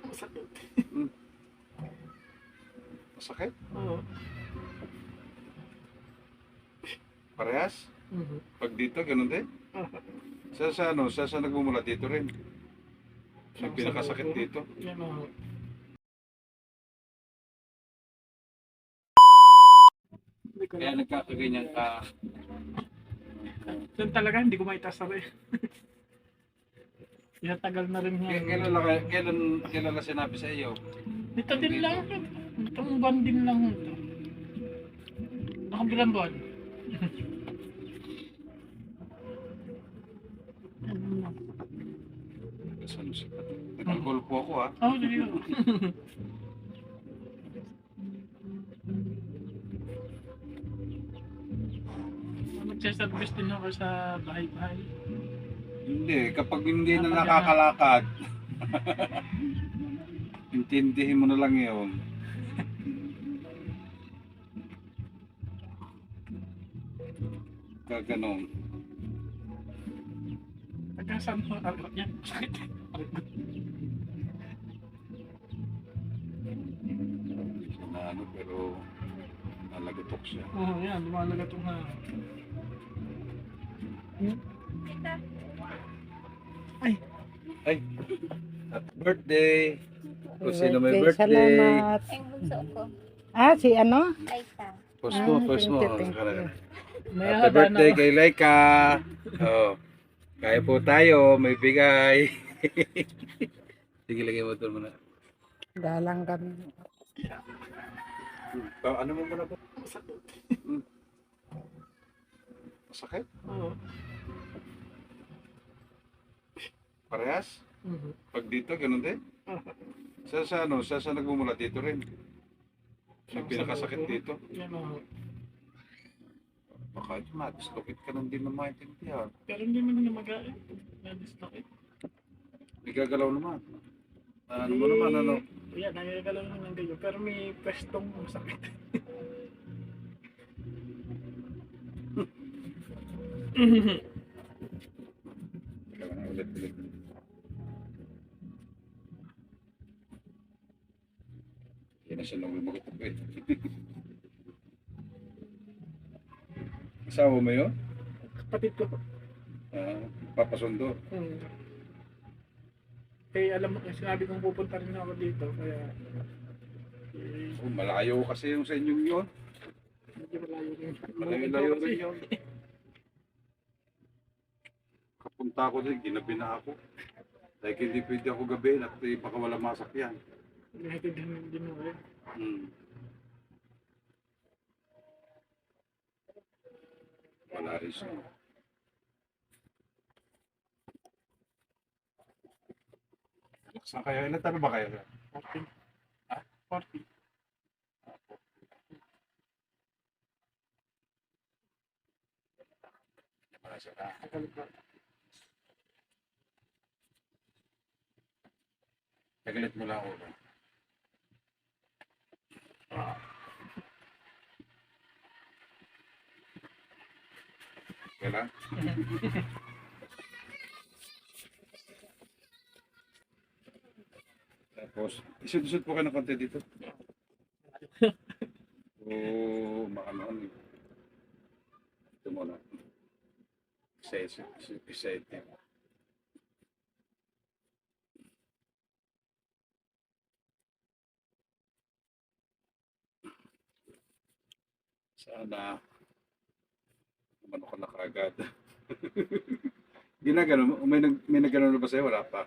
Masakit. Hmm. Masakit? Oo. Parehas? Mhm. Pag dito, ganun din? Sa nagmumula dito rin? Yung pinakasakit dito? Yan o. Hindi ko Kaya lang. nagkakaganyan ka. Yan talaga, hindi ko maitasabi. Tagal na rin yan. Kailan na sinabi sa iyo? Dito din lang. Itong buwan din lang ito. Nakabilang buwan. Nag-alcohol po ako ha. Oh, sige. Magsaservice din ako sa bahay-bahay. Hindi, kapag hindi na nakakalakad, intindihin mo na lang yun. Gaganon. Pagkasan mo, yan. Sakit. Na ano, pero nalagatok siya. Oo, yan. Lumalagat ito na. Ay, Ay, happy birthday! Kung sino may Okay, birthday. Salamat. Ang bunso ko, Si ano? Aita. Post mo, post mo. Thank you. may Happy haba birthday na. kay Laika. Oh, kaya po tayo, may bigay. Sige, lagay mo ito muna. Dalang kami. Ano mo muna po? Masakit. Masakit? Oo. Parehas? Mhm. Pag dito, ganun din? Sa nagmumula dito rin? Yung pinakasakit dito? Yan o. Baka ma-dislocate ka nang di mo maintindihan. Pero hindi man na mag-aay. Na-dislocate. May gagalaw naman. Ano mo naman, ano? Yan, nagagalaw naman ng ganyan. Pero may pwestong masakit. Kailangan na ulit. Yan na siya nang lumagot eh. Asawa mo yun? Kapatid ko. Papasundo. Alam mo, sinabi kong pupunta rin ako dito. Kaya, Malayo kasi yung sa inyong yun. medyo malayo rin. Malayo rin yun. Kapunta ako din, ginabi na ako. Dahil hindi pwede ako gabihin at baka wala masakyan. Nahitindihan din mo rin. Wala rin siya. Saan kayo? Ilan taon ba kayo? 40. 40. Wala siya. Tagal pa. Tagalit mo lang ako. Kailan? Tapos, isud-isud po kayo ng konti dito. Oo, makanoon eh. Ito muna. Excited. Sana umano ka na kaagad. Ginagano mo? May nagano na ba sa'yo? Wala pa.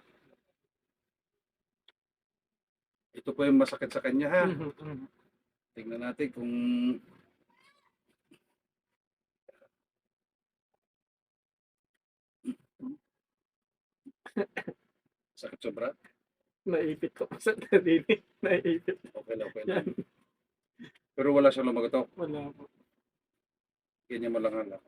Ito po yung masakit sa kanya ha. Tingnan natin kung sakit sobra. Naipit ko pa sa dalili. Naipit. Okay lang. Pero wala siyang lumagotok. Wala po. Ganyan mo lang hala.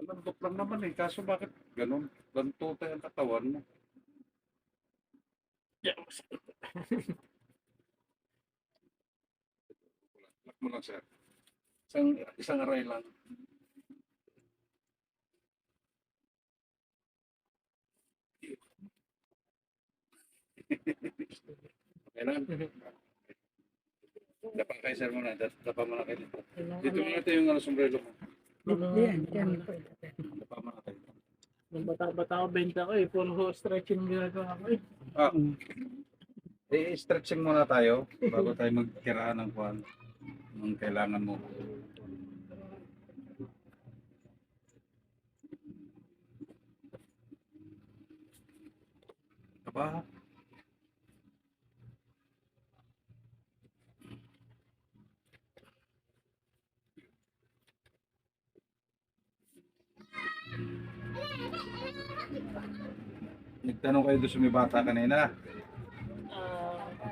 Landot lang naman eh. Kaso bakit ganun? Ganto tayo ang katawan mo. Yeah. Lock mo lang, sir. Isang aray lang. Okay lang. Dapa kayo, sir, muna. Dapa muna kayo dito. Dito muna ito yung sombrero mo. Yan, yan. Dapa muna kayo. Nung bata-bata ako, 20 ako eh. Puro stretching ginagawa ko eh. Ah, i-stretching muna tayo bago tayo magkiraan ng kuwan ng kailangan mo. Aba, nagtanong kayo doon sa may bata kanina.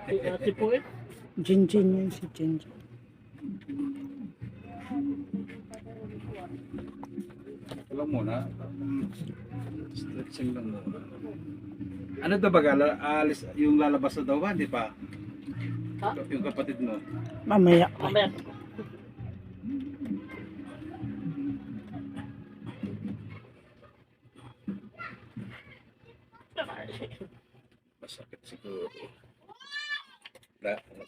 Si ate po eh. Jinjin yun si Jinjin. Alam mo na, stretching lang muna. Ano daw ba, alis, yung lalabas na daw ba, hindi pa? Ha? Yung kapatid mo. Mamaya. Mamaya. Masakit siguro.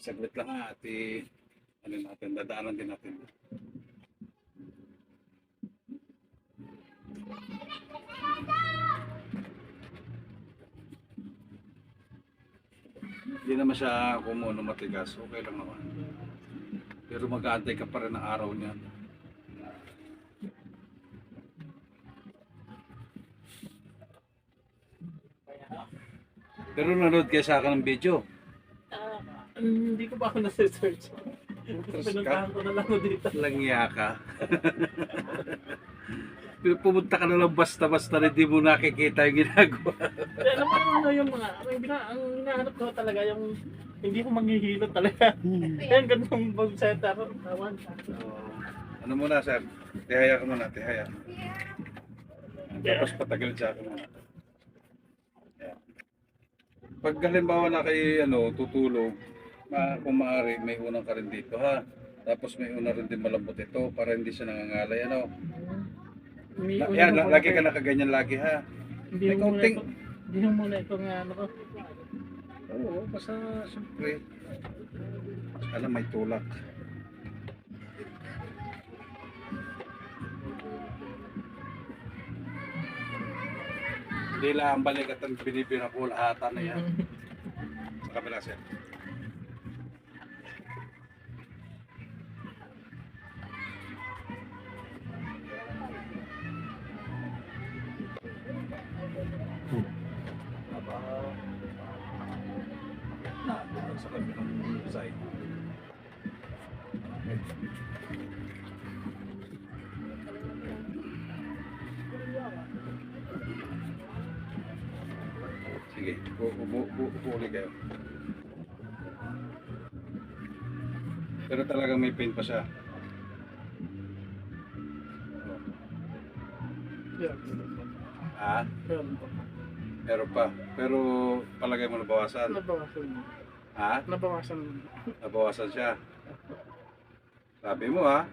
Saglit lang ate. Ano natin, dadaanan din natin. Hindi naman siya kumuno matigas. Okay lang naman. Pero mag-aantay ka pa rin ng araw niya. Pero nanood kayo sa akin ng video. Hindi ko pa ako nasa-search. Interest ka? Pinuntahan ko na lang ako dito. Langya ka. Pumunta ka na lang basta-basta na hindi mo nakikita yung ginagawa. Alam mo ano yung mga, ang hinahanap ko talaga yung hindi ko manghihilot talaga. Ayan, ganun bomb setter. Tawan. Ano muna, sir? Tihaya ka muna, tihaya. Tapos patagal sa akin muna. Yan. Pag halimbawa na kayo tutulog, kung maaari, may unang ka rin dito, ha? Tapos may una rin din malambot ito para hindi siya nangangalay, ano? Yan, lagi ka nakaganyan lagi, ha? Hindi May mo muna kaunting- ito. Hindi mo muna itong ano ko. Oo, basta siyempre. Alam, may tulak. Hindi lang balik at ang binibira ko lahatan na yan. Sa kabila, sir. Sa kabilang side. Sige, uuli kayo. Pero talagang may pain pa siya. Yeah. Ah, Meron po. meron pa. Pero palagay mo nabawasan. Nabawasan mo. Ha? Nabawasan mo. Nabawasan siya. Sabi mo ha.